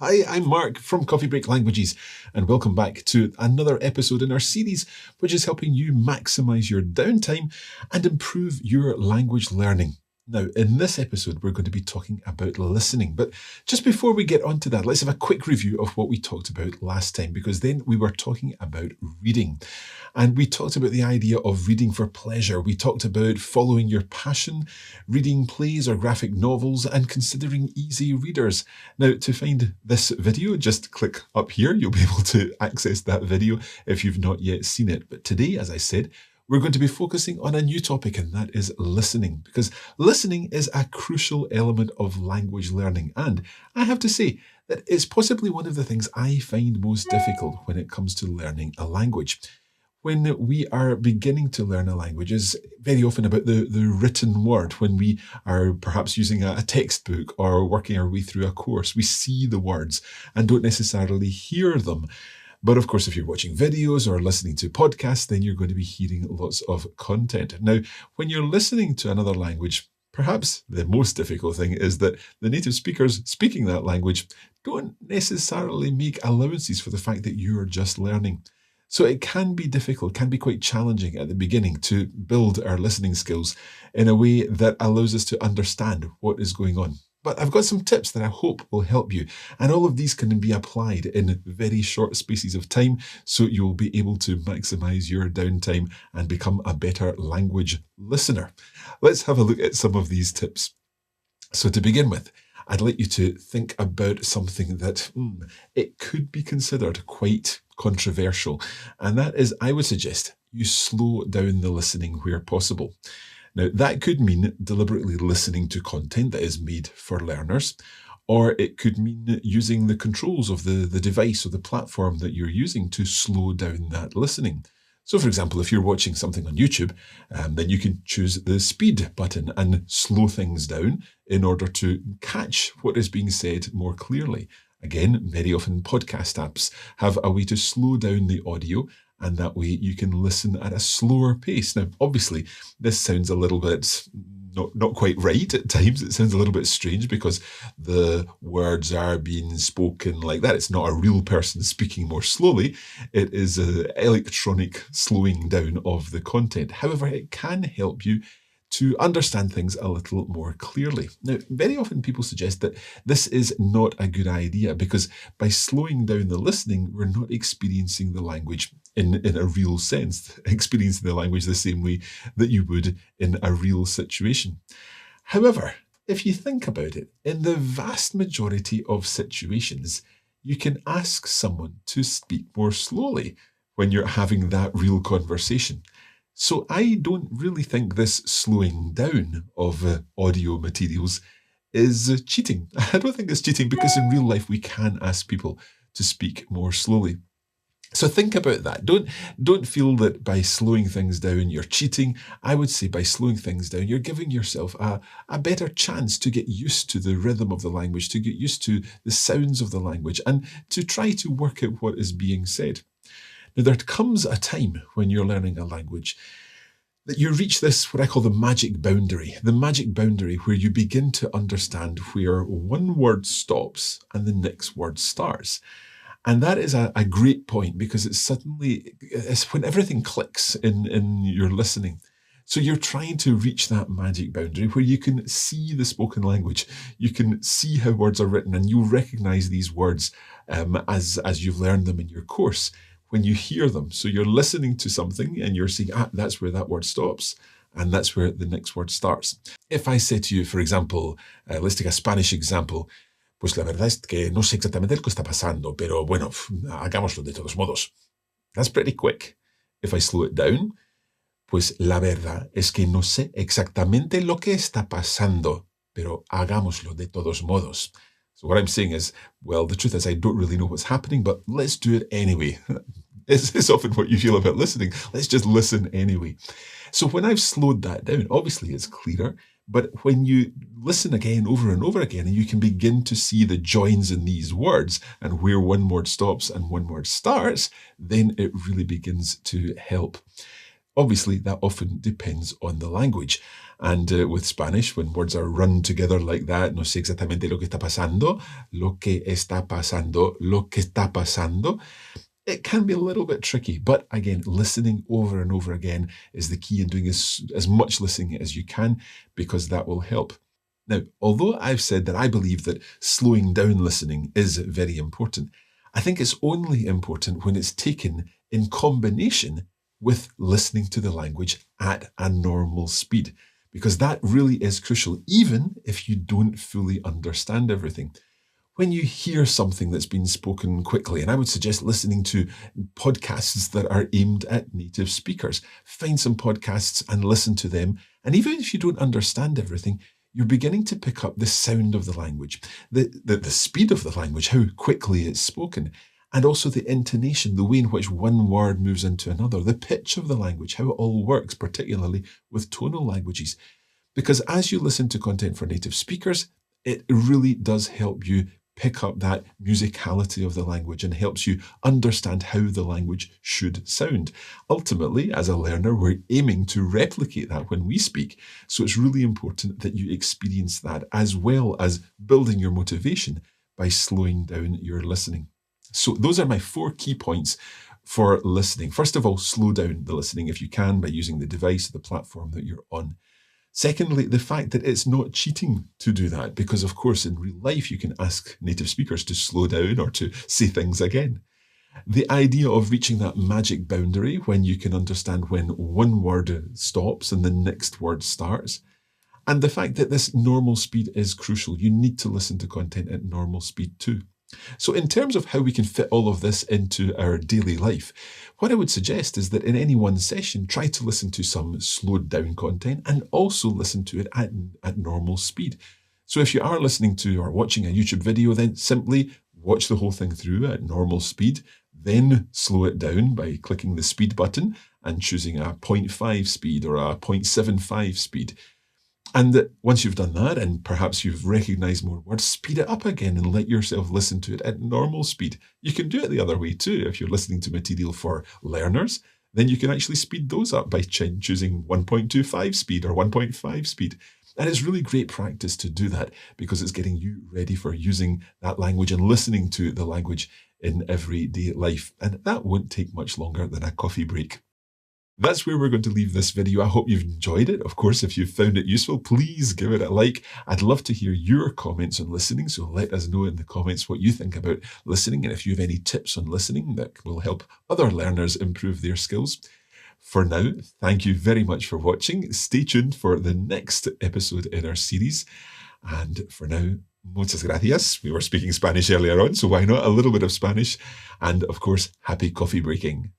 Hi, I'm Mark from Coffee Break Languages, and welcome back to another episode in our series, which is helping you maximize your downtime and improve your language learning. Now, in this episode, we're going to be talking about listening. But just before we get onto that, let's have a quick review of what we talked about last time, because then we were talking about reading. And we talked about the idea of reading for pleasure. We talked about following your passion, reading plays or graphic novels, and considering easy readers. Now, to find this video, just click up here. You'll be able to access that video if you've not yet seen it. But today, as I said, we're going to be focusing on a new topic, and that is listening, because listening is a crucial element of language learning. And I have to say that it's possibly one of the things I find most difficult when it comes to learning a language. When we are beginning to learn a language is very often about the written word. When we are perhaps using a textbook or working our way through a course, we see the words and don't necessarily hear them. But of course, if you're watching videos or listening to podcasts, then you're going to be hearing lots of content. Now, when you're listening to another language, perhaps the most difficult thing is that the native speakers speaking that language don't necessarily make allowances for the fact that you're just learning. So it can be difficult, can be quite challenging at the beginning to build our listening skills in a way that allows us to understand what is going on. But I've got some tips that I hope will help you. And all of these can be applied in very short spaces of time, so you'll be able to maximize your downtime and become a better language listener. Let's have a look at some of these tips. So to begin with, I'd like you to think about something that it could be considered quite controversial. And that is, I would suggest you slow down the listening where possible. Now, that could mean deliberately listening to content that is made for learners, or it could mean using the controls of the device or the platform that you're using to slow down that listening. So, for example, if you're watching something on YouTube, then you can choose the speed button and slow things down in order to catch what is being said more clearly. Again, very often podcast apps have a way to slow down the audio, and that way you can listen at a slower pace. Now, obviously, this sounds a little bit not quite right at times. It sounds a little bit strange because the words are being spoken like that. It's not a real person speaking more slowly. It is an electronic slowing down of the content. However, it can help you to understand things a little more clearly. Now, very often people suggest that this is not a good idea because by slowing down the listening, we're not experiencing the language in a real sense, experiencing the language the same way that you would in a real situation. However, if you think about it, in the vast majority of situations, you can ask someone to speak more slowly when you're having that real conversation. So I don't really think this slowing down of audio materials is cheating. I don't think it's cheating because in real life we can ask people to speak more slowly. So think about that. Don't feel that by slowing things down you're cheating. I would say by slowing things down you're giving yourself a better chance to get used to the rhythm of the language, to get used to the sounds of the language, and to try to work out what is being said. Now, there comes a time when you're learning a language that you reach this, what I call the magic boundary where you begin to understand where one word stops and the next word starts. And that is a great point because it's when everything clicks in your listening. So you're trying to reach that magic boundary where you can see the spoken language, you can see how words are written, and you recognize these words as you've learned them in your course when you hear them. So you're listening to something and you're saying, that's where that word stops. And that's where the next word starts. If I say to you, for example, let's take a Spanish example, pues la verdad es que no sé exactamente lo que está pasando, pero bueno, hagámoslo de todos modos. That's pretty quick. If I slow it down, pues la verdad es que no sé exactamente lo que está pasando, pero hagámoslo de todos modos. So what I'm saying is, well, the truth is I don't really know what's happening, but let's do it anyway. It's often what you feel about listening. Let's just listen anyway. So when I've slowed that down, obviously it's clearer, but when you listen again over and over again, and you can begin to see the joins in these words and where one word stops and one word starts, then it really begins to help. Obviously, that often depends on the language. And with Spanish, when words are run together like that, no sé exactamente lo que está pasando, lo que está pasando, lo que está pasando, it can be a little bit tricky. But again, listening over and over again is the key, in doing as much listening as you can, because that will help. Now, although I've said that I believe that slowing down listening is very important, I think it's only important when it's taken in combination with listening to the language at a normal speed, because that really is crucial, even if you don't fully understand everything. When you hear something that's been spoken quickly, and I would suggest listening to podcasts that are aimed at native speakers, find some podcasts and listen to them. And even if you don't understand everything, you're beginning to pick up the sound of the language, the speed of the language, how quickly it's spoken, and also the intonation, the way in which one word moves into another, the pitch of the language, how it all works, particularly with tonal languages. Because as you listen to content for native speakers, it really does help you pick up that musicality of the language and helps you understand how the language should sound. Ultimately, as a learner, we're aiming to replicate that when we speak. So it's really important that you experience that, as well as building your motivation by slowing down your listening. So those are my 4 key points for listening. First of all, slow down the listening if you can by using the device or the platform that you're on. Secondly, the fact that it's not cheating to do that, because of course in real life you can ask native speakers to slow down or to say things again. The idea of reaching that magic boundary when you can understand when one word stops and the next word starts. And the fact that this normal speed is crucial. You need to listen to content at normal speed too. So in terms of how we can fit all of this into our daily life, what I would suggest is that in any one session, try to listen to some slowed down content and also listen to it at normal speed. So if you are listening to or watching a YouTube video, then simply watch the whole thing through at normal speed, then slow it down by clicking the speed button and choosing a 0.5 speed or a 0.75 speed. And once you've done that, and perhaps you've recognized more words, speed it up again and let yourself listen to it at normal speed. You can do it the other way too. If you're listening to material for learners, then you can actually speed those up by choosing 1.25 speed or 1.5 speed. And it's really great practice to do that, because it's getting you ready for using that language and listening to the language in everyday life. And that won't take much longer than a coffee break. That's where we're going to leave this video. I hope you've enjoyed it. Of course, if you've found it useful, please give it a like. I'd love to hear your comments on listening, so let us know in the comments what you think about listening, and if you have any tips on listening that will help other learners improve their skills. For now, thank you very much for watching. Stay tuned for the next episode in our series. And for now, muchas gracias. We were speaking Spanish earlier on, so why not a little bit of Spanish? And of course, happy coffee breaking.